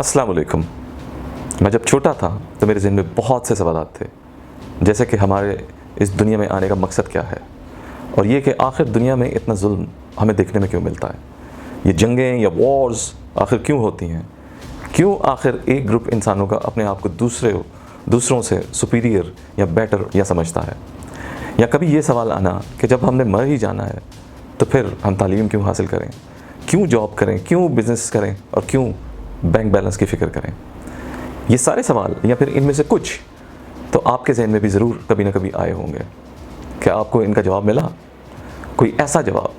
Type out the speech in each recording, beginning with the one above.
अस्सलाम वालेकुम। मैं जब छोटा था तो मेरे ज़हन में बहुत से सवालात थे, जैसे कि हमारे इस दुनिया में आने का मकसद क्या है, और ये कि आखिर दुनिया में इतना जुल्म हमें देखने में क्यों मिलता है। ये जंगें या वॉर्स आखिर क्यों होती हैं, क्यों आखिर एक ग्रुप इंसानों का अपने आप को दूसरों से सुपीरियर या बेटर या समझता है। या कभी ये सवाल आना कि जब हमने मर ही जाना है तो फिर हम तालीम क्यों हासिल करें, क्यों जॉब करें, क्यों बिज़नेस करें और क्यों बैंक बैलेंस की फ़िक्र करें। ये सारे सवाल या फिर इनमें से कुछ तो आपके जहन में भी ज़रूर कभी ना कभी आए होंगे। क्या आपको इनका जवाब मिला, कोई ऐसा जवाब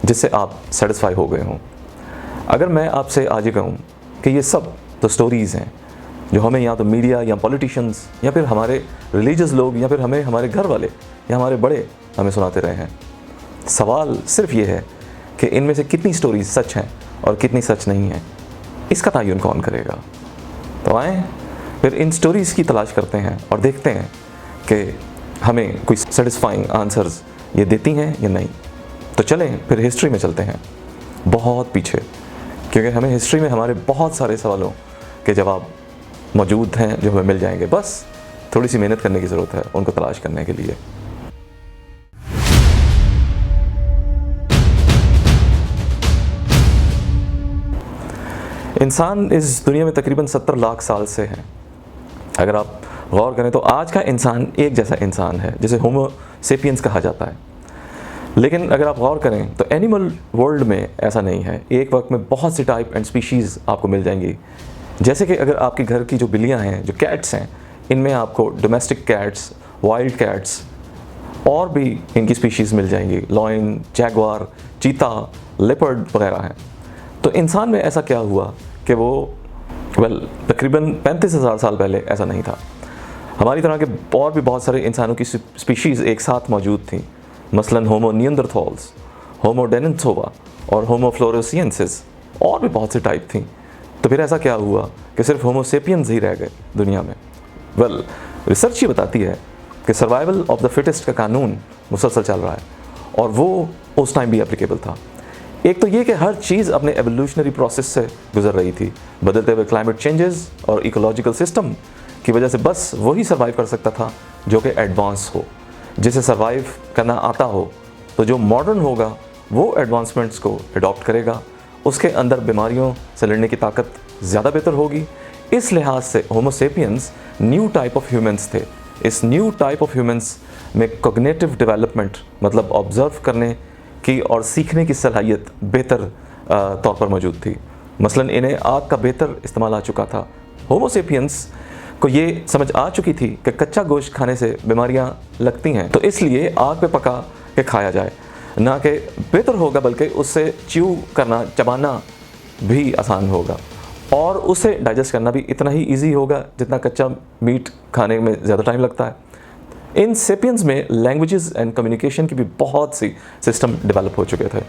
जिससे आप सेटिस्फाई हो गए हों? अगर मैं आपसे आज ही कहूँ कि ये सब तो स्टोरीज़ हैं जो हमें या तो मीडिया या पॉलिटिशियंस या फिर हमारे रिलीजियस लोग या फिर हमें हमारे घर वाले या हमारे बड़े हमें सुनाते रहे हैं, सवाल सिर्फ ये है कि इनमें से कितनी स्टोरीज सच हैं और कितनी सच नहीं हैं। इसका तयन कौन करेगा? तो आएँ फिर इन स्टोरीज़ की तलाश करते हैं और देखते हैं कि हमें कोई सेटिस्फाइंग आंसर्स ये देती हैं या नहीं। तो चलें फिर हिस्ट्री में चलते हैं, बहुत पीछे, क्योंकि हमें हिस्ट्री में हमारे बहुत सारे सवालों के जवाब मौजूद हैं जो हमें मिल जाएंगे। बस थोड़ी सी मेहनत करने की ज़रूरत है उनको तलाश करने के लिए। इंसान इस दुनिया में तकरीबन 70 लाख साल से है। अगर आप गौर करें तो आज का इंसान एक जैसा इंसान है जिसे होमो सेपियंस कहा जाता है। लेकिन अगर आप गौर करें तो एनिमल वर्ल्ड में ऐसा नहीं है। एक वक्त में बहुत सी टाइप एंड स्पीशीज़ आपको मिल जाएंगी। जैसे कि अगर आपके घर की जो बिल्लियाँ हैं, जो कैट्स हैं, इनमें आपको डोमेस्टिक कैट्स, वाइल्ड कैट्स और भी इनकी स्पीशीज़ मिल जाएंगी, लॉयन, जैगवार, चीता, लेपर्ड वगैरह हैं। तो इंसान में ऐसा क्या हुआ कि वो तकरीबन 35,000 साल पहले ऐसा नहीं था। हमारी तरह के और भी बहुत सारे इंसानों की स्पीशीज़ एक साथ मौजूद थी, मसलन होमो नियंडरथॉल्स, होमो डेनिसोवा और होमो फ्लोरेंसियंसिस, और भी बहुत सी टाइप थी। तो फिर ऐसा क्या हुआ कि सिर्फ होमो सेपियंस ही रह गए दुनिया में? रिसर्च ये बताती है कि सर्वाइवल ऑफ द फिटेस्ट का कानून मुसलसल चल रहा है, और वो उस टाइम भी एप्लीकेबल था। एक तो ये कि हर चीज़ अपने एवोल्यूशनरी प्रोसेस से गुजर रही थी। बदलते हुए क्लाइमेट चेंजेस और इकोलॉजिकल सिस्टम की वजह से बस वही सर्वाइव कर सकता था जो कि एडवांस हो, जिसे सर्वाइव करना आता हो। तो जो मॉडर्न होगा वो एडवांसमेंट्स को अडॉप्ट करेगा, उसके अंदर बीमारियों से लड़ने की ताकत ज़्यादा बेहतर होगी। इस लिहाज से homo sapiens new type of humans थे। इस न्यू टाइप ऑफ ह्यूमंस में कॉग्निटिव डेवलपमेंट, मतलब ऑब्ज़र्व करने की और सीखने की सलाहियत बेहतर तौर पर मौजूद थी। मसलन इन्हें आग का बेहतर इस्तेमाल आ चुका था। होमो सेपियंस को ये समझ आ चुकी थी कि कच्चा गोश्त खाने से बीमारियां लगती हैं, तो इसलिए आग पे पका के खाया जाए, ना कि बेहतर होगा बल्कि उससे च्यू करना, चबाना भी आसान होगा और उसे डाइजेस्ट करना भी इतना ही ईजी होगा जितना कच्चा मीट खाने में ज़्यादा टाइम लगता है। इन सेपियंस में लैंग्वेजेस एंड कम्युनिकेशन की भी बहुत सी सिस्टम डेवलप हो चुके थे।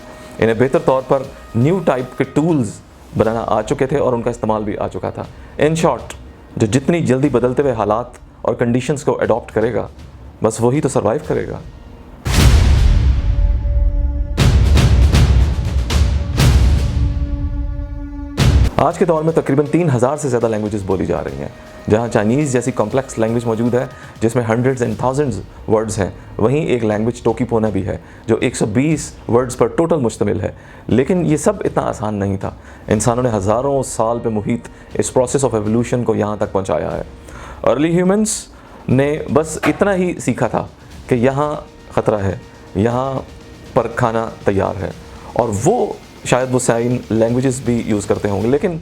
इन्हें बेहतर तौर पर न्यू टाइप के टूल्स बनाना आ चुके थे और उनका इस्तेमाल भी आ चुका था। इन शॉर्ट, जो जितनी जल्दी बदलते हुए हालात और कंडीशंस को अडॉप्ट करेगा, बस वही तो सर्वाइव करेगा। आज के दौर में तकरीबन 3000 से ज़्यादा लैंग्वेजेस बोली जा रही हैं। जहाँ चाइनीज़ जैसी कॉम्प्लेक्स लैंग्वेज मौजूद है जिसमें हंड्रेड्स एंड थाउजेंड्स वर्ड्स हैं, वहीं एक लैंग्वेज टोकीपोना भी है जो 120 वर्ड्स पर टोटल मुश्तमिल है। लेकिन ये सब इतना आसान नहीं था। इंसानों ने हज़ारों साल पे मुहित इस प्रोसेस ऑफ एवोल्यूशन को यहाँ तक पहुँचाया है। अर्ली ह्यूमंस ने बस इतना ही सीखा था कि यहाँ ख़तरा है, यहाँ पर खाना तैयार है, और वो शायद वो साइन लैंग्वेजेस भी यूज़ करते होंगे। लेकिन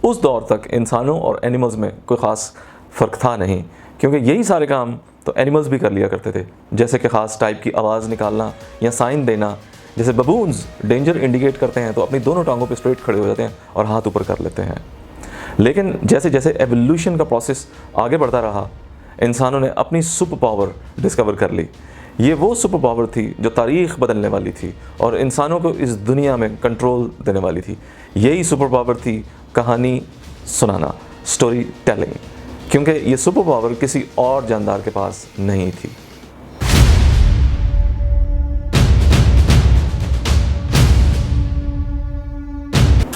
उस दौर तक इंसानों और एनिमल्स में कोई ख़ास फ़र्क था नहीं, क्योंकि यही सारे काम तो एनिमल्स भी कर लिया करते थे, जैसे कि ख़ास टाइप की आवाज़ निकालना या साइन देना। जैसे बबून्स डेंजर इंडिकेट करते हैं तो अपनी दोनों टांगों पे स्ट्रेट खड़े हो जाते हैं और हाथ ऊपर कर लेते हैं। लेकिन जैसे जैसे एवोल्यूशन का प्रोसेस आगे बढ़ता रहा, इंसानों ने अपनी सुपर पावर डिस्कवर कर ली। ये वो सुपर पावर थी जो तारीख़ बदलने वाली थी और इंसानों को इस दुनिया में कंट्रोल देने वाली थी। यही सुपर पावर थी कहानी सुनाना, स्टोरी टेलिंग, क्योंकि ये सुपर पावर किसी और जानदार के पास नहीं थी।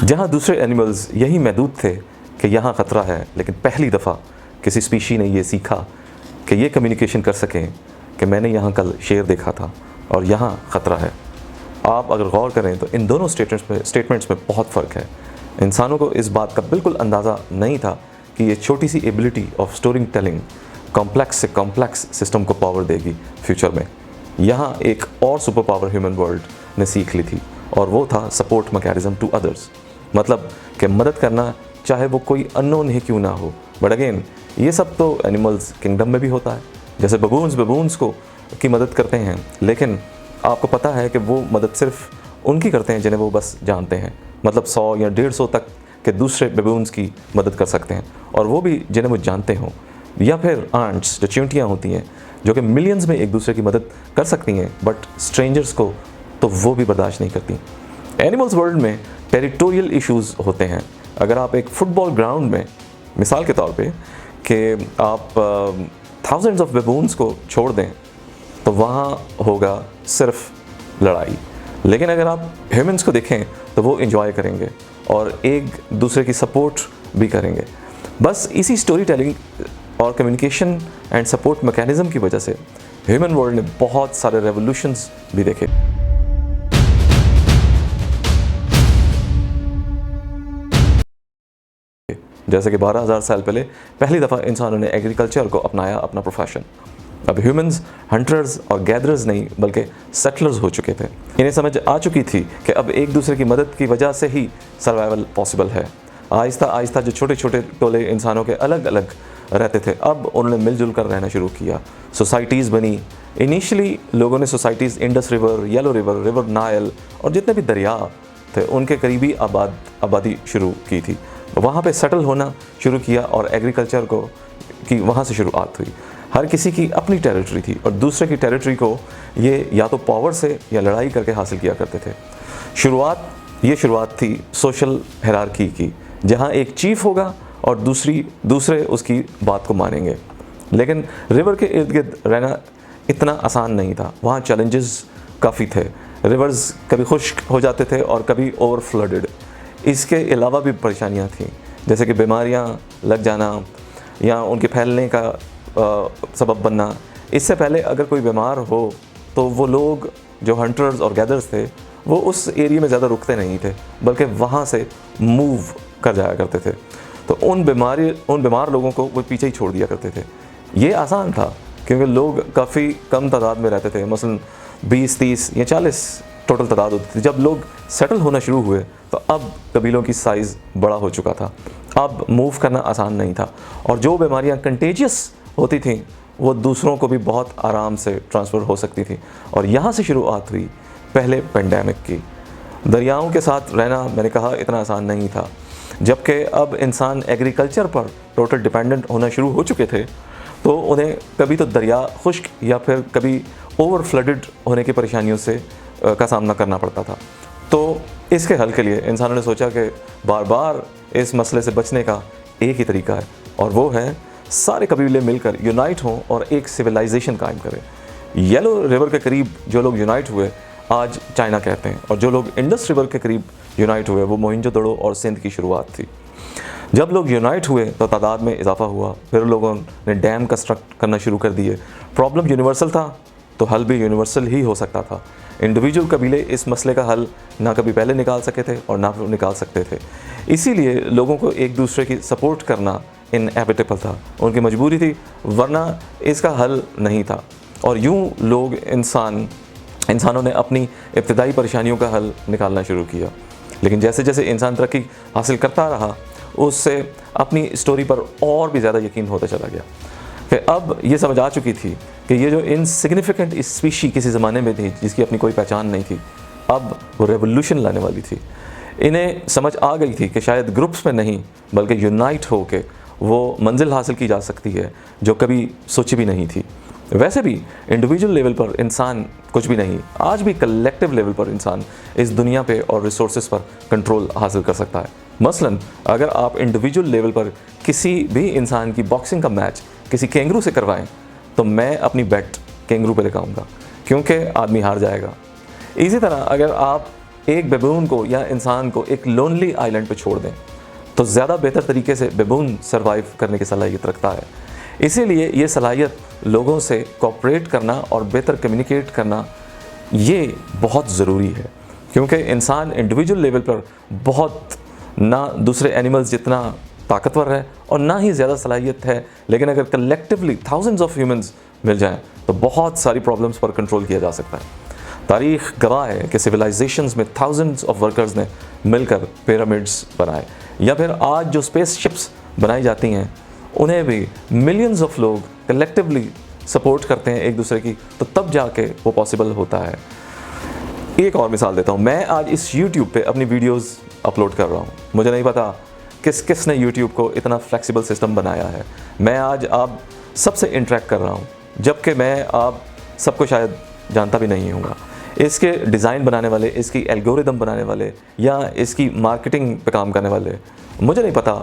जहाँ दूसरे एनिमल्स यही महदूद थे कि यहाँ ख़तरा है, लेकिन पहली दफ़ा किसी स्पीशी ने ये सीखा कि ये कम्युनिकेशन कर सकें कि मैंने यहाँ कल शेर देखा था और यहाँ ख़तरा है। आप अगर गौर करें तो इन दोनों स्टेटमेंट्स में बहुत फ़र्क है। इंसानों को इस बात का बिल्कुल अंदाज़ा नहीं था कि ये छोटी सी ability of story telling complex से कॉम्प्लेक्स सिस्टम को पावर देगी फ्यूचर में। यहाँ एक और सुपर पावर ह्यूमन वर्ल्ड ने सीख ली थी और वो था सपोर्ट मैकेनिज्म टू अदर्स। मतलब कि मदद करना चाहे वो कोई अननोन ही क्यों ना हो। बट अगेन ये सब तो एनिमल्स किंगडम में भी होता है, जैसे बबून्स को की मदद करते हैं, लेकिन आपको पता है कि वो मदद सिर्फ उनकी करते हैं जिन्हें वो बस जानते हैं। मतलब 100 या 150 तक के दूसरे बबून्स की मदद कर सकते हैं, और वो भी जिन्हें वो जानते हों। या फिर आंट्स जो चींटियाँ होती हैं जो कि मिलियंस में एक दूसरे की मदद कर सकती हैं, बट स्ट्रेंजर्स को तो वो भी बर्दाश्त नहीं करती। एनिमल्स वर्ल्ड में टेरिटोरियल इश्यूज़ होते हैं। अगर आप एक फुटबॉल ग्राउंड में मिसाल के तौर पे कि आप थाउजेंड्स ऑफ बबून्स को छोड़ दें तो वहाँ होगा सिर्फ लड़ाई। लेकिन अगर आप ह्यूमंस को देखें तो वो एंजॉय करेंगे और एक दूसरे की सपोर्ट भी करेंगे। बस इसी स्टोरी टेलिंग और कम्युनिकेशन एंड सपोर्ट मैकेनिज्म की वजह से ह्यूमन वर्ल्ड ने बहुत सारे रेवोल्यूशंस भी देखे। जैसे कि 12,000 साल पहले पहली दफ़ा इंसानों ने एग्रीकल्चर को अपनाया अपना प्रोफेशन। अब ह्यूमंस हंटर्स और गैदरर्स नहीं बल्कि सेटलर्स हो चुके थे। इन्हें समझ आ चुकी थी कि अब एक दूसरे की मदद की वजह से ही सर्वाइवल पॉसिबल है। आहिस्ता आहिस्ता जो छोटे छोटे टोले इंसानों के अलग अलग रहते थे, अब उन्होंने मिलजुल कर रहना शुरू किया। सोसाइटीज़ बनी। इनिशियली लोगों ने societies Indus river, yellow river, river Nile और जितने भी दरिया थे उनके करीबी आबादी शुरू की थी। वहाँ पे सेटल होना शुरू किया और एग्रीकल्चर को की वहाँ से शुरुआत हुई। हर किसी की अपनी टेरिटरी थी और दूसरे की टेरिटरी को ये या तो पावर से या लड़ाई करके हासिल किया करते थे। शुरुआत थी सोशल हायरार्की की, जहाँ एक चीफ होगा और दूसरे उसकी बात को मानेंगे। लेकिन रिवर के इर्द गिर्द रहना इतना आसान नहीं था। वहाँ चैलेंजेस काफ़ी थे। रिवर्स कभी खुश्क हो जाते थे और कभी ओवर फ्लडेड। इसके अलावा भी परेशानियाँ थीं, जैसे कि बीमारियाँ लग जाना या उनके फैलने का सबब बनना। इससे पहले अगर कोई बीमार हो तो वो लोग जो हंटर्स और गैदर्स थे वो उस एरिया में ज़्यादा रुकते नहीं थे, बल्कि वहाँ से मूव कर जाया करते थे। तो उन बीमार लोगों को वो पीछे ही छोड़ दिया करते थे। ये आसान था क्योंकि लोग काफ़ी कम तादाद में रहते थे, मसलन 20, 30 या 40 टोटल तादाद होती थी। जब लोग सेटल होना शुरू हुए तो अब कबीलों की साइज़ बड़ा हो चुका था। अब मूव करना आसान नहीं था और जो बीमारियां कंटेजियस होती थीं वो दूसरों को भी बहुत आराम से ट्रांसफ़र हो सकती थी। और यहाँ से शुरुआत हुई पहले पेंडेमिक की। दरियाओं के साथ रहना, मैंने कहा, इतना आसान नहीं था। जबकि अब इंसान एग्रीकल्चर पर टोटल डिपेंडेंट होना शुरू हो चुके थे तो उन्हें कभी तो दरिया खुश्क या फिर कभी ओवर फ्लडेड होने की परेशानियों से का सामना करना पड़ता था। तो इसके हल के लिए इंसानों ने सोचा कि बार बार इस मसले से बचने का एक ही तरीका है, और वो है सारे कबीले मिलकर यूनाइट हों और एक सिविलाइजेशन कायम करें। येलो रिवर के करीब जो लोग यूनाइट हुए आज चाइना कहते हैं, और जो लोग इंडस रिवर के करीब यूनाइट हुए वो मोहनजोदड़ो और सिंध की शुरुआत थी। जब लोग यूनाइट हुए तो तादाद में इजाफा हुआ, फिर लोगों ने डैम कंस्ट्रक्ट करना शुरू कर दिए। प्रॉब्लम यूनिवर्सल था तो हल भी यूनिवर्सल ही हो सकता था। इंडिविजुअल कबीले इस मसले का हल ना कभी पहले निकाल सके थे और ना निकाल सकते थे। इसीलिए लोगों को एक दूसरे की सपोर्ट करना इनएविटेबल था, उनकी मजबूरी थी, वरना इसका हल नहीं था। और यूं लोग इंसानों ने अपनी इब्तदाई परेशानियों का हल निकालना शुरू किया। लेकिन जैसे जैसे इंसान तरक्की हासिल करता रहा उससे अपनी स्टोरी पर और भी ज़्यादा यकीन होता चला गया कि अब ये समझ आ चुकी थी कि ये जो इनसिग्निफिकेंट स्पीशी किसी ज़माने में थी जिसकी अपनी कोई पहचान नहीं थी, अब वो रेवोल्यूशन लाने वाली थी। इन्हें समझ आ गई थी कि शायद ग्रुप्स में नहीं बल्कि यूनाइट हो के वो मंजिल हासिल की जा सकती है जो कभी सोची भी नहीं थी। वैसे भी इंडिविजुअल लेवल पर इंसान कुछ भी नहीं, आज भी कलेक्टिव लेवल पर इंसान इस दुनिया पे और रिसोर्सेज पर कंट्रोल हासिल कर सकता है। मसलन अगर आप इंडिविजुअल लेवल पर किसी भी इंसान की बॉक्सिंग का मैच किसी कैंगरू से करवाएं तो मैं अपनी बेट कैंगरू पे लगाऊंगा, क्योंकि आदमी हार जाएगा। इसी तरह अगर आप एक बेबून को या इंसान को एक लोनली आइलैंड पे छोड़ दें तो ज़्यादा बेहतर तरीके से बेबून सर्वाइव करने की सलाहियत रखता है। इसीलिए ये सलाहियत लोगों से कोऑपरेट करना और बेहतर कम्युनिकेट करना ये बहुत ज़रूरी है, क्योंकि इंसान इंडिविजुअल लेवल पर बहुत ना दूसरे एनिमल्स जितना ताकतवर है और ना ही ज़्यादा सलाहियत है, लेकिन अगर कलेक्टिवली थाउजेंड्स ऑफ ह्यूमंस मिल जाएं तो बहुत सारी प्रॉब्लम्स पर कंट्रोल किया जा सकता है। तारीख़ गवाह है कि सिविलाइजेशंस में थाउजेंड्स ऑफ वर्कर्स ने मिलकर पिरामिड्स बनाए, या फिर आज जो स्पेस शिप्स बनाई जाती हैं उन्हें भी मिलियंस ऑफ लोग कलेक्टिवली सपोर्ट करते हैं एक दूसरे की, तो तब जाके वो पॉसिबल होता है। एक और मिसाल देता हूँ, मैं आज इस YouTube पे अपनी वीडियोस अपलोड कर रहा हूँ। मुझे नहीं पता किसने YouTube को इतना फ्लेक्सिबल सिस्टम बनाया है। मैं आज आप सबसे इंटरेक्ट कर रहा हूँ, जबकि मैं आप सबको शायद जानता भी नहीं हूँगा। इसके डिज़ाइन बनाने वाले, इसकी एल्गोरिदम बनाने वाले या इसकी मार्केटिंग पे काम करने वाले मुझे नहीं पता,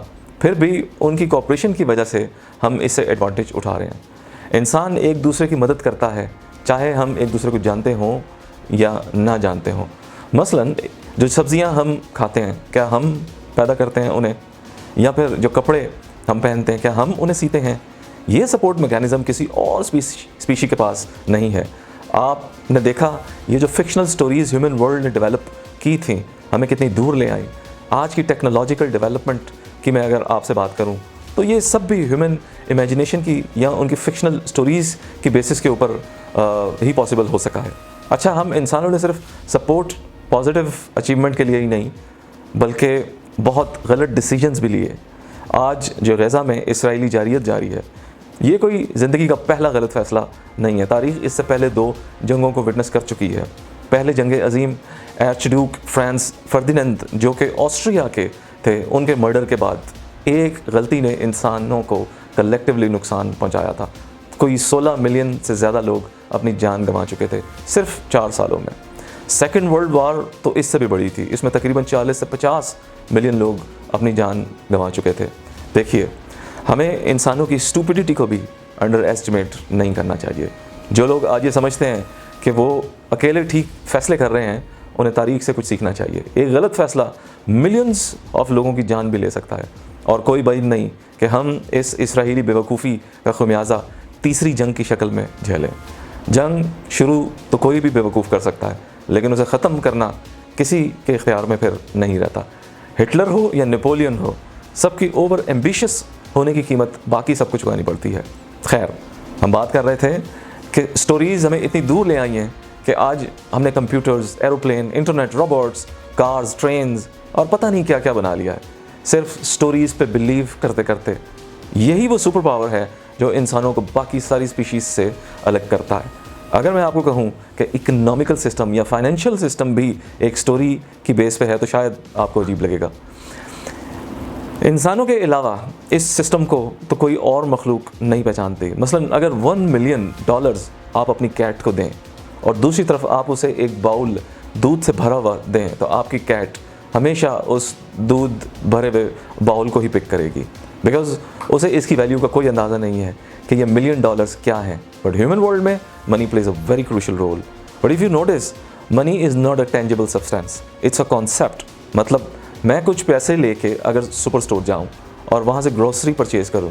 फिर भी उनकी कोऑपरेशन की वजह से हम इससे एडवांटेज उठा रहे हैं। इंसान एक दूसरे की मदद करता है, चाहे हम एक दूसरे को जानते हों या ना जानते हों। मसलन जो सब्ज़ियां हम खाते हैं, क्या हम पैदा करते हैं उन्हें, या फिर जो कपड़े हम पहनते हैं क्या हम उन्हें सीते हैं? ये सपोर्ट मैकेनिज़्म किसी और स्पीशी के पास नहीं है। आपने देखा ये जो फिक्शनल स्टोरीज़ ह्यूमन वर्ल्ड ने डेवलप की थी, हमें कितनी दूर ले आई। आज की टेक्नोलॉजिकल डेवलपमेंट की मैं अगर आपसे बात करूं तो ये सब भी ह्यूमन इमेजिनेशन की या उनकी फिक्शनल स्टोरीज़ की बेसिस के ऊपर ही पॉसिबल हो सका है। अच्छा, हम इंसानों ने सिर्फ सपोर्ट पॉजिटिव अचीवमेंट के लिए ही नहीं, बल्कि बहुत गलत डिसीजंस भी लिए। आज जो गज़ा में इसराइली जारियत जारी है, ये कोई ज़िंदगी का पहला गलत फ़ैसला नहीं है। तारीख़ इससे पहले 2 जंगों को विटनेस कर चुकी है। पहले जंग अज़ीम आर्चड्यूक फ्रांस फर्डिनेंड जो कि ऑस्ट्रिया के थे, उनके मर्डर के बाद एक गलती ने इंसानों को कलेक्टिवली नुकसान पहुंचाया था। कोई 16 मिलियन से ज़्यादा लोग अपनी जान गंवा चुके थे सिर्फ 4 सालों में। सेकेंड वर्ल्ड वार तो इससे भी बड़ी थी, इसमें तकरीबन 40 से 50 मिलियन लोग अपनी जान गंवा चुके थे। देखिए, हमें इंसानों की स्टूपिडिटी को भी अंडर एस्टिमेट नहीं करना चाहिए। जो लोग आज ये समझते हैं कि वो अकेले ठीक फ़ैसले कर रहे हैं, उन्हें तारीख़ से कुछ सीखना चाहिए। एक गलत फ़ैसला मिलियंस ऑफ लोगों की जान भी ले सकता है, और कोई बात नहीं कि हम इस इसराइली बेवकूफ़ी का ख़मियाज़ा तीसरी जंग की शक्ल में झेलें। जंग शुरू तो कोई भी बेवकूफ़ कर सकता है, लेकिन उसे ख़त्म करना किसी के इख्तियार में फिर नहीं रहता। हिटलर हो या नेपोलियन हो, सबकी ओवर एम्बिशियस होने की कीमत बाकी सब कुछ चुकानी पड़ती है। खैर, हम बात कर रहे थे कि स्टोरीज़ हमें इतनी दूर ले आई हैं कि आज हमने computers, aeroplane, internet, robots, cars, trains और पता नहीं क्या क्या बना लिया है, सिर्फ स्टोरीज़ पे बिलीव करते करते। यही वो सुपर पावर है जो इंसानों को बाकी सारी स्पीशीज़ से अलग करता है। अगर मैं आपको कहूँ कि इकोनॉमिकल सिस्टम या फाइनेंशियल सिस्टम भी एक स्टोरी की बेस पे है, तो शायद आपको अजीब लगेगा। इंसानों के अलावा इस सिस्टम को तो कोई और मखलूक नहीं पहचानती। मसलन अगर $1 मिलियन आप अपनी कैट को दें और दूसरी तरफ आप उसे एक बाउल दूध से भरा हुआ दें, तो आपकी कैट हमेशा उस दूध भरे हुए बाउल को ही पिक करेगी, बिकॉज उसे इसकी वैल्यू का कोई अंदाज़ा नहीं है कि ये $1 मिलियन क्या है। बट ह्यूमन वर्ल्ड में money plays a very crucial role. But if you notice, money is not a tangible substance, it's a concept. मतलब मैं कुछ पैसे लेके अगर सुपर स्टोर जाऊँ और वहाँ से ग्रोसरी परचेज़ करूँ,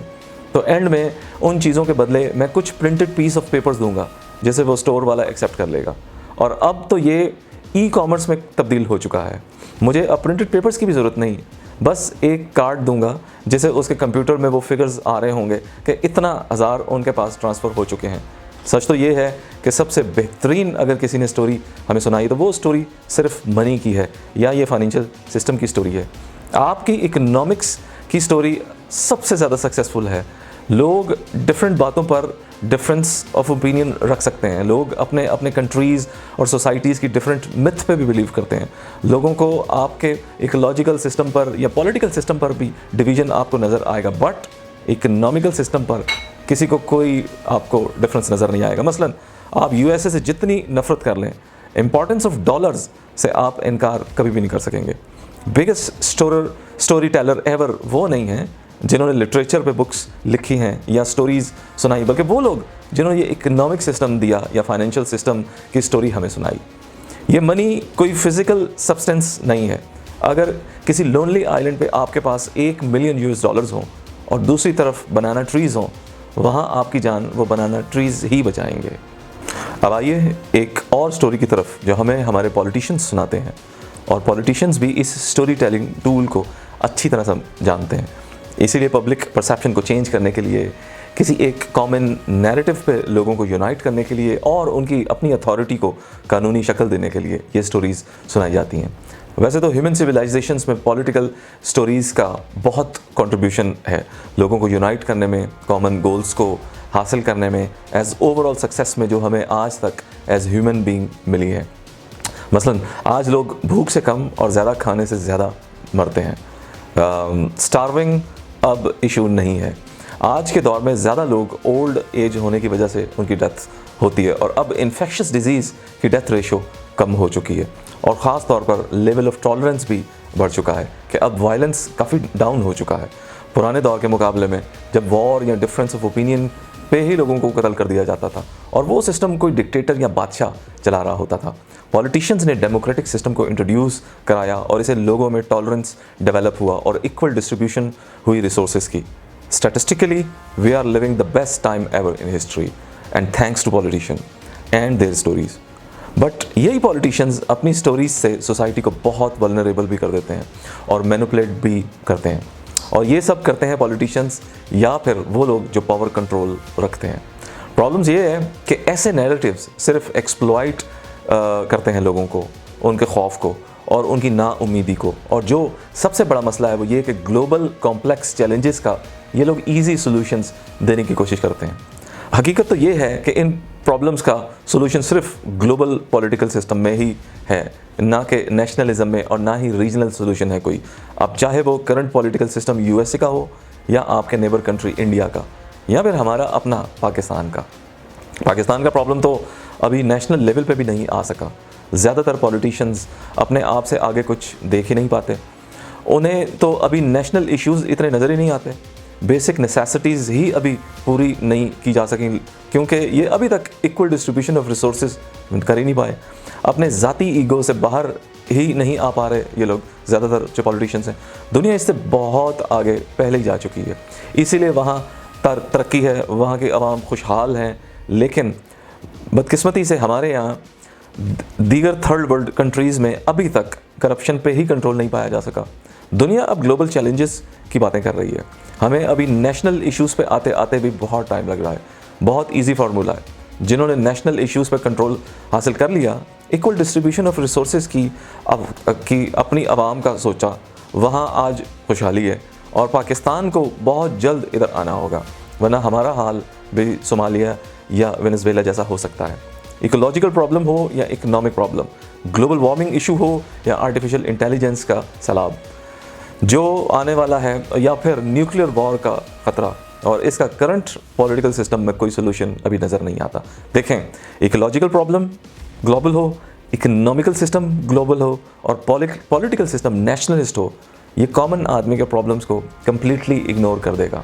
तो एंड में उन चीज़ों के बदले मैं कुछ प्रिंटेड पीस ऑफ पेपर्स दूंगा जिसे वो स्टोर वाला एक्सेप्ट कर लेगा। और अब तो ये ई-कॉमर्स में तब्दील हो चुका है। मुझे अब प्रिंटेड पेपर्स की भी ज़रूरत नहीं, बस एक कार्ड दूंगा जिसे उसके कंप्यूटर में वो फिगर्स आ रहे होंगे कि इतना हज़ार उनके पास ट्रांसफ़र हो चुके हैं। सच तो ये है कि सबसे बेहतरीन अगर किसी ने स्टोरी हमें सुनाई तो वो स्टोरी सिर्फ मनी की है या ये फाइनेंशियल सिस्टम की स्टोरी है। आपकी इकोनॉमिक्स की स्टोरी सबसे ज़्यादा सक्सेसफुल है। लोग डिफरेंट बातों पर डिफरेंस ऑफ ओपिनियन रख सकते हैं। लोग अपने अपने कंट्रीज़ और सोसाइटीज़ की डिफरेंट मिथ पे भी बिलीव करते हैं। लोगों को आपके इकोलॉजिकल सिस्टम पर या पॉलिटिकल सिस्टम पर भी डिवीज़न आपको नज़र आएगा, बट इकोनॉमिकल सिस्टम पर किसी को कोई आपको डिफरेंस नज़र नहीं आएगा। मसलन आप यूएसए से जितनी नफ़रत कर लें, इंपॉर्टेंस ऑफ डॉलर्स से आप इनकार कभी भी नहीं कर सकेंगे। बिगेस्ट स्टोरी टेलर एवर वो नहीं है जिन्होंने लिटरेचर पे बुक्स लिखी हैं या स्टोरीज़ सुनाई, बल्कि वो लोग जिन्होंने ये इकोनॉमिक सिस्टम दिया या फाइनेंशियल सिस्टम की स्टोरी हमें सुनाई। ये मनी कोई फिज़िकल सब्सटेंस नहीं है, अगर किसी लोनली आइलैंड पे आपके पास $1 मिलियन हों और दूसरी तरफ बनाना ट्रीज़ हों, वहाँ आपकी जान वो बनाना ट्रीज़ ही बचाएंगे। अब आइए एक और स्टोरी की तरफ जो हमें हमारे पॉलिटिशियंस सुनाते हैं, और पॉलिटिशियंस भी इस स्टोरी टेलिंग टूल को अच्छी तरह से जानते हैं। इसीलिए पब्लिक परसेप्शन को चेंज करने के लिए, किसी एक कॉमन नैरेटिव पे लोगों को यूनाइट करने के लिए और उनकी अपनी अथॉरिटी को कानूनी शक्ल देने के लिए ये स्टोरीज़ सुनाई जाती हैं। वैसे तो ह्यूमन सिविलाइजेशंस में पॉलिटिकल स्टोरीज़ का बहुत कंट्रीब्यूशन है, लोगों को यूनाइट करने में, कॉमन गोल्स को हासिल करने में, एज ओवरऑल सक्सेस में जो हमें आज तक एज ह्यूमन बीइंग मिली है। मसलन आज लोग भूख से कम और ज़्यादा खाने से ज़्यादा मरते हैं। स्टार्विंग अब इशू नहीं है। आज के दौर में ज़्यादा लोग ओल्ड एज होने की वजह से उनकी डेथ होती है, और अब इन्फेक्शस डिजीज़ की डेथ रेशो कम हो चुकी है, और ख़ास तौर पर लेवल ऑफ टॉलरेंस भी बढ़ चुका है कि अब वायलेंस काफ़ी डाउन हो चुका है। पुराने दौर के मुकाबले में जब वॉर या डिफरेंस ऑफ ओपिनियन पे ही लोगों को कत्ल कर दिया जाता था, और वो सिस्टम कोई डिक्टेटर या बादशाह चला रहा होता था। पॉलिटिशियंस ने डेमोक्रेटिक सिस्टम को इंट्रोड्यूस कराया और इसे लोगों में टॉलरेंस डेवलप हुआ और इक्वल डिस्ट्रीब्यूशन हुई रिसोर्सेज की। Statistically we are living the best time ever in history, and thanks to politician and their stories. But यही पॉलिटिशियंस अपनी स्टोरीज से सोसाइटी को बहुत वल्नरेबल भी कर देते हैं और मैनिपुलेट भी करते हैं, और ये सब करते हैं पॉलिटिशियंस या फिर वो लोग जो पावर कंट्रोल रखते हैं। प्रॉब्लम्स ये है कि ऐसे नैरेटिव्स सिर्फ एक्सप्लॉइट करते हैं लोगों को, उनके खौफ को और उनकी नाउमीदी को, और जो सबसे बड़ा मसला है वो ये कि ग्लोबल कॉम्प्लेक्स चैलेंजेस का ये लोग ईजी सॉल्यूशंस देने की कोशिश करते हैं। हकीकत तो ये है कि इन प्रॉब्लम्स का सॉल्यूशन सिर्फ ग्लोबल पॉलिटिकल सिस्टम में ही है, ना कि नेशनलिज्म में, और ना ही रीजनल सॉल्यूशन है कोई। अब चाहे वो करंट पॉलिटिकल सिस्टम यूएसए का हो, या आपके नेबर कंट्री इंडिया का, या फिर हमारा अपना पाकिस्तान का। पाकिस्तान का प्रॉब्लम तो अभी नेशनल लेवल पे भी नहीं आ सका। ज़्यादातर पॉलिटिशियंस अपने आप से आगे कुछ देख ही नहीं पाते, उन्हें तो अभी नेशनल इश्यूज़ इतने नज़र ही नहीं आते। बेसिक नेसेसिटीज़ ही अभी पूरी नहीं की जा सकें, क्योंकि ये अभी तक इक्वल डिस्ट्रीब्यूशन ऑफ रिसोर्सेज कर ही नहीं पाए। अपने ज़ाती ईगो से बाहर ही नहीं आ पा रहे ये लोग, ज़्यादातर जो पॉलिटिशियंस हैं। दुनिया इससे बहुत आगे पहले ही जा चुकी है, इसीलिए वहाँ तरक्की है, वहाँ के अवाम खुशहाल हैं। लेकिन बदकिस्मती से हमारे यहाँ दीगर थर्ड वर्ल्ड कंट्रीज़ में अभी तक करप्शन पे ही कंट्रोल नहीं पाया जा सका। दुनिया अब ग्लोबल चैलेंजेस की बातें कर रही है, हमें अभी नेशनल इश्यूज़ पे आते आते भी बहुत टाइम लग रहा है। बहुत इजी फार्मूला है, जिन्होंने नेशनल इश्यूज़ पे कंट्रोल हासिल कर लिया, इक्वल डिस्ट्रीब्यूशन ऑफ रिसोर्सेज की अपनी आवाम का सोचा, वहाँ आज खुशहाली है। और पाकिस्तान को बहुत जल्द इधर आना होगा, वरना हमारा हाल भी सोमालिया या वेनेजुएला जैसा हो सकता है। इकोलॉजिकल प्रॉब्लम हो या economic problem, global warming issue हो या आर्टिफिशियल इंटेलिजेंस का सैलाब जो आने वाला है, या फिर न्यूक्लियर वॉर का ख़तरा, और इसका करंट पॉलिटिकल सिस्टम में कोई सोल्यूशन अभी नज़र नहीं आता। देखें, इकोलॉजिकल प्रॉब्लम ग्लोबल हो, इकोनॉमिकल सिस्टम ग्लोबल हो, और पॉलिटिकल सिस्टम नेशनलिस्ट हो, ये कॉमन आदमी के प्रॉब्लम्स को कम्प्लीटली इग्नोर कर देगा।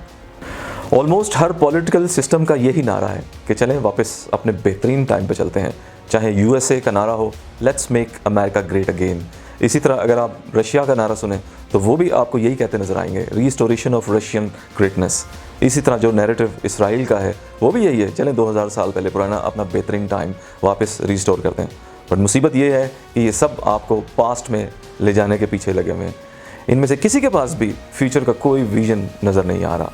ऑलमोस्ट हर पॉलिटिकल सिस्टम का यही नारा है कि चलें वापस अपने बेहतरीन टाइम पे चलते हैं। चाहे यूएसए का नारा हो, let's make America great again. इसी तरह अगर आप रशिया का नारा सुने तो वो भी आपको यही कहते नज़र आएंगे, रीस्टोरेशन ऑफ रशियन ग्रेटनेस। इसी तरह जो नैरेटिव इसराइल का है वो भी यही है, चलें 2000 साल पहले पुराना अपना बेहतरीन टाइम वापस रीस्टोर करते हैं। बट मुसीबत ये है कि ये सब आपको पास्ट में ले जाने के पीछे लगे हुए हैं। इनमें से किसी के पास भी फ्यूचर का कोई विजन नज़र नहीं आ रहा।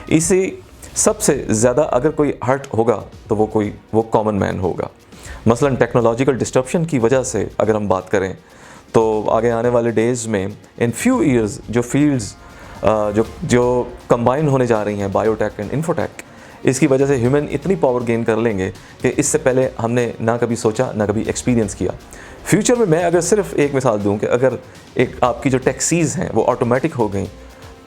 इसी सबसे ज़्यादा अगर कोई हर्ट होगा तो वो कॉमन मैन होगा। मसलन टेक्नोलॉजिकल डिस्ट्रप्शन की वजह से अगर हम बात करें तो आगे आने वाले डेज़ में इन फ्यू ईयर्स जो फील्ड्स जो कंबाइन होने जा रही हैं, बायोटेक एंड इन्फोटेक, इसकी वजह से ह्यूमन इतनी पावर गेन कर लेंगे कि इससे पहले हमने ना कभी सोचा ना कभी एक्सपीरियंस किया। फ्यूचर में मैं अगर सिर्फ एक मिसाल दूं कि अगर एक आपकी जो टैक्सीज़ हैं वो ऑटोमेटिक हो गई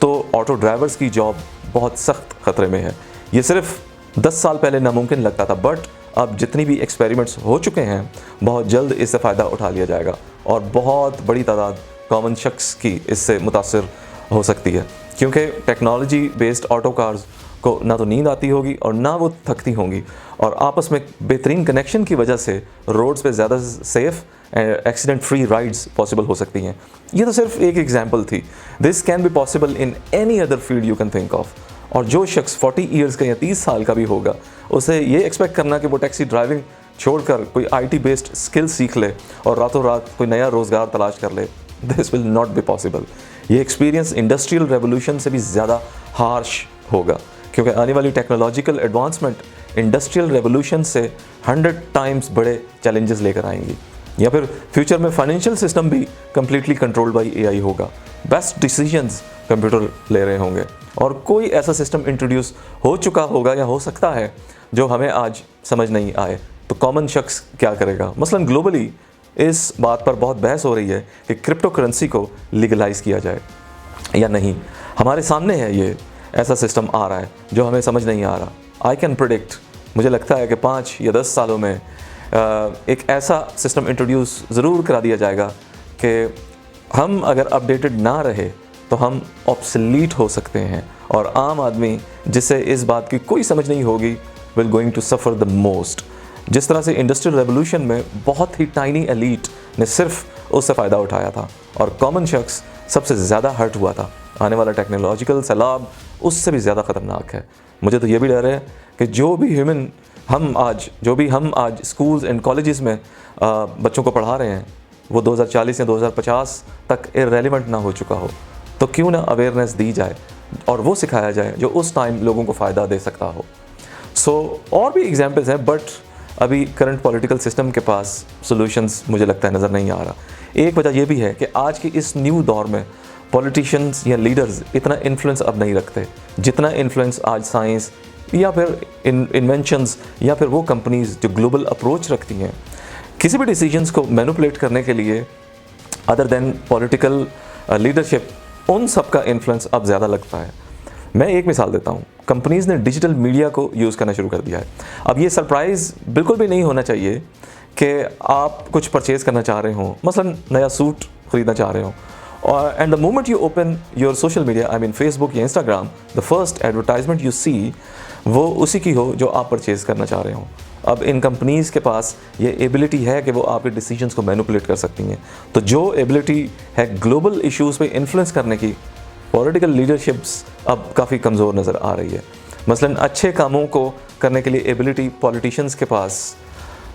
तो ऑटो ड्राइवर्स की जॉब बहुत सख्त ख़तरे में है। ये सिर्फ 10 साल पहले नामुमकिन लगता था, बट अब जितनी भी एक्सपेरिमेंट्स हो चुके हैं बहुत जल्द इससे फ़ायदा उठा लिया जाएगा और बहुत बड़ी तादाद कॉमन शख्स की इससे मुतासर हो सकती है, क्योंकि टेक्नोलॉजी बेस्ड ऑटो कार्स को ना तो नींद आती होगी और ना वो थकती होंगी, और आपस में बेहतरीन कनेक्शन की वजह से रोड्स पे ज़्यादा safe, accident free rides possible हो सकती हैं। ये तो सिर्फ एक एग्जांपल थी। This can be possible in any other field you can think of. और जो शख्स 40 ईयर्स का या 30 साल का भी होगा, उसे ये एक्सपेक्ट करना कि वो टैक्सी ड्राइविंग छोड़कर कोई IT बेस्ड स्किल सीख ले और रातों रात कोई नया रोज़गार तलाश कर ले, this will not be possible. ये एक्सपीरियंस इंडस्ट्रियल रेवोल्यूशन से भी ज़्यादा हार्श होगा, क्योंकि आने वाली टेक्नोलॉजिकल एडवांसमेंट इंडस्ट्रियल रेवोल्यूशन से 100 टाइम्स बड़े चैलेंजेस लेकर आएंगी। या फिर फ्यूचर में फाइनेंशियल सिस्टम भी कम्प्लीटली कंट्रोल्ड बाई AI होगा। बेस्ट डिसीजंस कंप्यूटर ले रहे होंगे और कोई ऐसा सिस्टम इंट्रोड्यूस हो चुका होगा या हो सकता है जो हमें आज समझ नहीं आए। तो कॉमन शख्स क्या करेगा? मसलन ग्लोबली इस बात पर बहुत बहस हो रही है कि क्रिप्टो करेंसी को लीगलाइज किया जाए या नहीं। हमारे सामने है ये ऐसा सिस्टम आ रहा है जो हमें समझ नहीं आ रहा। आई कैन प्रिडिक्ट, मुझे लगता है कि 5 या 10 सालों में एक ऐसा सिस्टम इंट्रोड्यूस ज़रूर करा दिया जाएगा कि हम अगर अपडेटेड ना रहे तो हम ऑब्सलीट हो सकते हैं और आम आदमी जिसे इस बात की कोई समझ नहीं होगी will going to suffer the most. जिस तरह से इंडस्ट्रियल रेवोल्यूशन में बहुत ही टाइनी एलीट ने सिर्फ उससे फ़ायदा उठाया था और कॉमन शख्स सबसे ज़्यादा हर्ट हुआ था, आने वाला टेक्नोलॉजिकल सैलाब उससे भी ज़्यादा ख़तरनाक है। मुझे तो ये भी डर है कि जो भी हम आज स्कूल्स एंड कॉलेजेस में बच्चों को पढ़ा रहे हैं वो 2040 या 2050 तक इररेलेवेंट ना हो चुका हो, तो क्यों ना अवेयरनेस दी जाए और वो सिखाया जाए जो उस टाइम लोगों को फ़ायदा दे सकता हो। और भी एग्जांपल्स हैं, बट अभी करंट पॉलिटिकल सिस्टम के पास सॉल्यूशंस मुझे लगता है नज़र नहीं आ रहा। एक वजह यह भी है कि आज के इस न्यू दौर में पॉलिटिशियंस या लीडर्स इतना इन्फ्लुएंस अब नहीं रखते जितना इन्फ्लुएंस आज साइंस या फिर इन्वेंशंस या फिर वो कंपनीज जो ग्लोबल अप्रोच रखती हैं किसी भी डिसीजंस को मैनिपुलेट करने के लिए। अदर देन पॉलिटिकल लीडरशिप, उन सब का इन्फ्लुएंस अब ज़्यादा लगता है। मैं एक मिसाल देता हूँ, कंपनीज़ ने डिजिटल मीडिया को यूज़ करना शुरू कर दिया है। अब ये सरप्राइज़ बिल्कुल भी नहीं होना चाहिए कि आप कुछ परचेज़ करना चाह रहे हो, मसलन नया सूट ख़रीदना चाह रहे हो, और and the moment you open your social media, I mean Facebook या Instagram, the first advertisement you see वो उसी की हो जो आप परचेज़ करना चाह रहे हो। अब इन कंपनीज़ के पास ये एबिलिटी है कि वो आपके डिसीजंस को मैनिपुलेट कर सकती हैं। तो जो एबिलिटी है ग्लोबल इश्यूज़ पे इन्फ्लुएंस करने की, पॉलिटिकल लीडरशिप्स अब काफ़ी कमज़ोर नज़र आ रही है। मसलन अच्छे कामों को करने के लिए एबिलिटी पॉलिटिशियंस के पास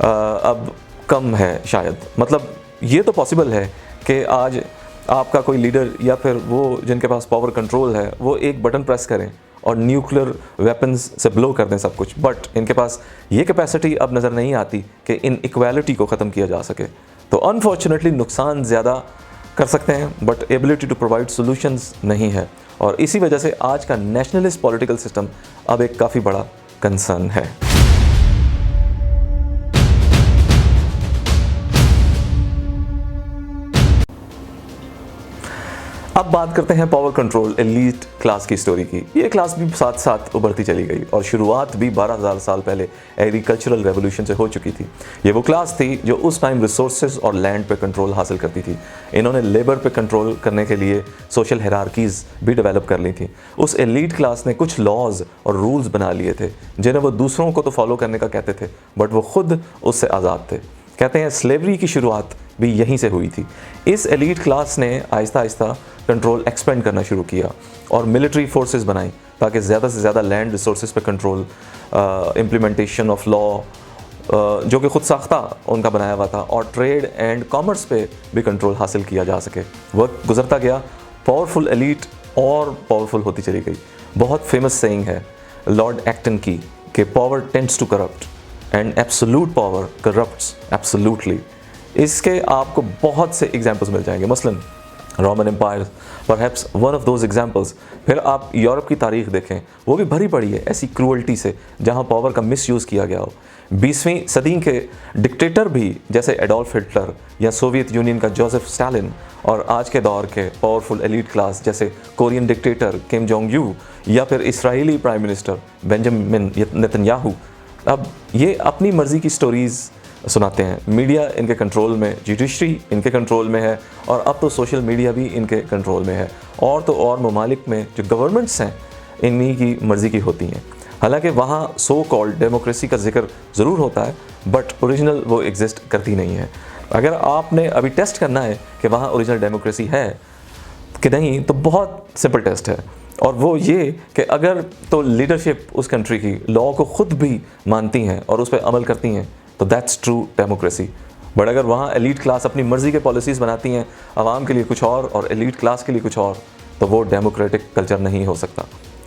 अब कम है शायद। मतलब ये तो पॉसिबल है कि आज आपका कोई लीडर या फिर वो जिनके पास पावर कंट्रोल है वो एक बटन प्रेस करें और न्यूक्लियर वेपन्स से ब्लो कर दें सब कुछ, बट इनके पास ये कैपेसिटी अब नज़र नहीं आती कि इन इक्वालिटी को ख़त्म किया जा सके। तो अनफॉर्चुनेटली नुकसान ज़्यादा कर सकते हैं but ability to provide solutions नहीं है, और इसी वजह से आज का नेशनलिस्ट पॉलिटिकल सिस्टम अब एक काफ़ी बड़ा कंसर्न है। अब बात करते हैं पावर कंट्रोल एलीट क्लास की स्टोरी की। ये क्लास भी साथ साथ उभरती चली गई और शुरुआत भी 12,000 साल पहले एग्रीकल्चरल रेवोल्यूशन से हो चुकी थी। ये वो क्लास थी जो उस टाइम रिसोर्सेज और लैंड पे कंट्रोल हासिल करती थी। इन्होंने लेबर पे कंट्रोल करने के लिए सोशल हायरार्कीज़ भी डेवलप कर ली थी। उस एलीट क्लास ने कुछ लॉज और रूल्स बना लिए थे जिन्हें वो दूसरों को तो फॉलो करने का कहते थे बट वो खुद उससे आज़ाद थे। कहते हैं स्लेवरी की शुरुआत भी यहीं से हुई थी। इस एलीट क्लास ने आहिस्ता आहिस्ता कंट्रोल एक्सपेंड करना शुरू किया और मिलिट्री फोर्सेस बनाई ताकि ज़्यादा से ज़्यादा लैंड रिसोर्सेज पे कंट्रोल, इम्प्लीमेंटेशन ऑफ लॉ जो कि खुद साख्ता उनका बनाया हुआ था, और ट्रेड एंड कॉमर्स पे भी कंट्रोल हासिल किया जा सके। वक्त गुजरता गया, पावरफुल एलीट और पावरफुल होती चली गई। बहुत फेमस सेइंग है लॉर्ड एक्टन की कि power tends to corrupt and absolute power corrupts absolutely. इसके आपको बहुत से एग्जाम्पल्स मिल जाएंगे। मसलन Roman empire perhaps one of those examples. फिर आप यूरोप की तारीख देखें, वो भी भरी पड़ी है ऐसी क्रूअल्टी से जहाँ पावर का मिसयूज़ किया गया हो। 20वीं सदी के डिक्टेटर भी जैसे एडोल्फ हिटलर या सोवियत यूनियन का जोसेफ स्टालिन, और आज के दौर के पावरफुल एलीट क्लास जैसे Korean dictator Kim Jong you या फिर Israeli prime minister Benjamin Netanyahu, अब ये अपनी मर्ज़ी की स्टोरीज़ सुनाते हैं। मीडिया इनके कंट्रोल में, जुडिशरी इनके कंट्रोल में है, और अब तो सोशल मीडिया भी इनके कंट्रोल में है। और तो और ममालिक में जो गवर्नमेंट्स हैं इन्हीं की मर्ज़ी की होती हैं। हालांकि वहाँ सो कॉल्ड डेमोक्रेसी का जिक्र ज़रूर होता है बट ओरिजिनल वो एग्जिस्ट करती नहीं है। अगर आपने अभी टेस्ट करना है कि वहाँ ओरिजिनल डेमोक्रेसी है कि नहीं, तो बहुत सिंपल टेस्ट है, और वो ये कि अगर तो लीडरशिप उस कंट्री की लॉ को खुद भी मानती हैं और उस पर अमल करती हैं, तो दैट्स ट्रू डेमोक्रेसी। बट अगर वहाँ एलीट क्लास अपनी मर्ज़ी के पॉलिसीज़ बनाती हैं, आवाम के लिए कुछ और एलीट क्लास के लिए कुछ और, तो वो डेमोक्रेटिक कल्चर नहीं हो सकता।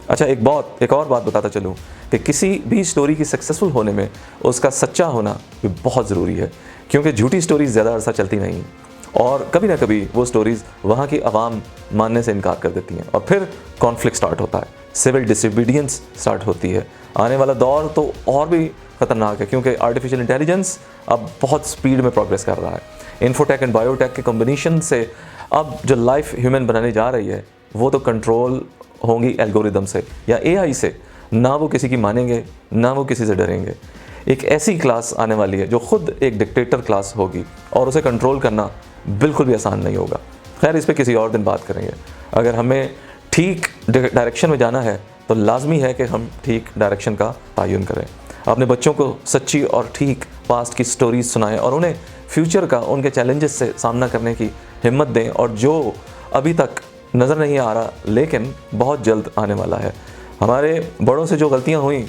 अच्छा, एक और बात बताता चलूँ कि किसी भी स्टोरी की सक्सेसफुल होने में उसका सच्चा होना भी बहुत ज़रूरी है, क्योंकि झूठी स्टोरीज़ ज़्यादा अरसा चलती नहीं, और कभी ना कभी वो स्टोरीज़ वहाँ की आवाम मानने से इनकार कर देती हैं, और फिर कॉन्फ्लिक्ट स्टार्ट होता है, सिविल डिसोबीडियंस स्टार्ट होती है। आने वाला दौर तो और भी ख़तरनाक है, क्योंकि आर्टिफिशियल इंटेलिजेंस अब बहुत स्पीड में प्रोग्रेस कर रहा है। इन्फोटेक एंड बायोटेक के कॉम्बिनेशन से अब जो लाइफ ह्यूमन बनाने जा रही है, वो तो कंट्रोल होंगी एल्गोरिदम से या एआई से। ना वो किसी की मानेंगे, ना वो किसी से डरेंगे। एक ऐसी क्लास आने वाली है जो खुद एक डिक्टेटर क्लास होगी, और उसे कंट्रोल करना बिल्कुल भी आसान नहीं होगा। खैर, इस पर किसी और दिन बात करेंगे। अगर हमें ठीक डायरेक्शन में जाना है तो लाजमी है कि हम ठीक डायरेक्शन का तयन करें। अपने बच्चों को सच्ची और ठीक पास्ट की स्टोरीज सुनाएं, और उन्हें फ्यूचर का, उनके चैलेंजेस से सामना करने की हिम्मत दें, और जो अभी तक नज़र नहीं आ रहा लेकिन बहुत जल्द आने वाला है। हमारे बड़ों से जो गलतियाँ हुई,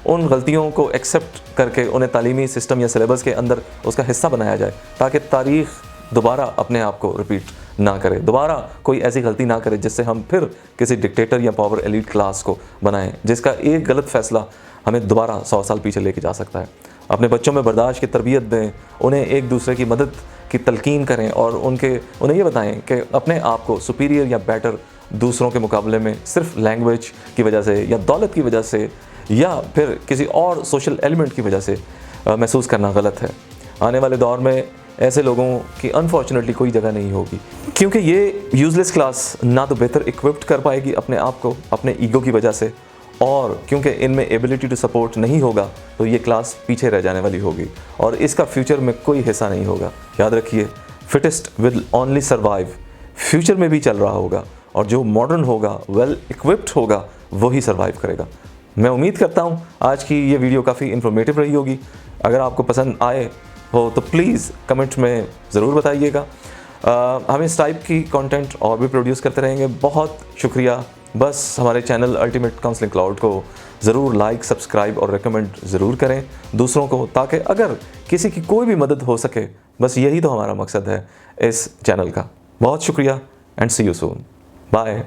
उन गलतियों को एक्सेप्ट करके उन्हें तालीमी सिस्टम या सिलेबस के अंदर उसका हिस्सा बनाया जाए, ताकि तारीख़ दोबारा अपने आप को रिपीट ना करे, दोबारा कोई ऐसी गलती ना करे जिससे हम फिर किसी डिक्टेटर या पावर एलीट क्लास को बनाएं, जिसका एक गलत फैसला हमें दोबारा 100 साल पीछे लेके जा सकता है। अपने बच्चों में बर्दाश्त की तरबियत दें, उन्हें एक दूसरे की मदद की तलकीन करें, और उन्हें ये बताएं कि अपने आप को सुपीरियर या बेटर दूसरों के मुकाबले में सिर्फ लैंग्वेज की वजह से या दौलत की वजह से या फिर किसी और सोशल एलिमेंट की वजह से महसूस करना गलत है। आने वाले दौर में ऐसे लोगों की अनफॉर्चुनेटली कोई जगह नहीं होगी, क्योंकि ये यूजलेस क्लास ना तो बेहतर इक्विप्ड कर पाएगी अपने आप को अपने ईगो की वजह से, और क्योंकि इनमें एबिलिटी टू सपोर्ट नहीं होगा तो ये क्लास पीछे रह जाने वाली होगी, और इसका फ्यूचर में कोई हिस्सा नहीं होगा। याद रखिए, fittest will only survive future में भी चल रहा होगा, और जो मॉडर्न होगा, वेल इक्विप्ड होगा, वही सर्वाइव करेगा। मैं उम्मीद करता हूँ आज की ये वीडियो काफ़ी इन्फॉर्मेटिव रही होगी। अगर आपको पसंद आए हो तो प्लीज़ कमेंट में ज़रूर बताइएगा। हम इस टाइप की कंटेंट और भी प्रोड्यूस करते रहेंगे। बहुत शुक्रिया। बस हमारे चैनल अल्टीमेट काउंसलिंग क्लाउड को ज़रूर लाइक, सब्सक्राइब और रेकमेंड ज़रूर करें दूसरों को, ताकि अगर किसी की कोई भी मदद हो सके, बस यही तो हमारा मकसद है इस चैनल का। बहुत शुक्रिया and see you soon. Bye.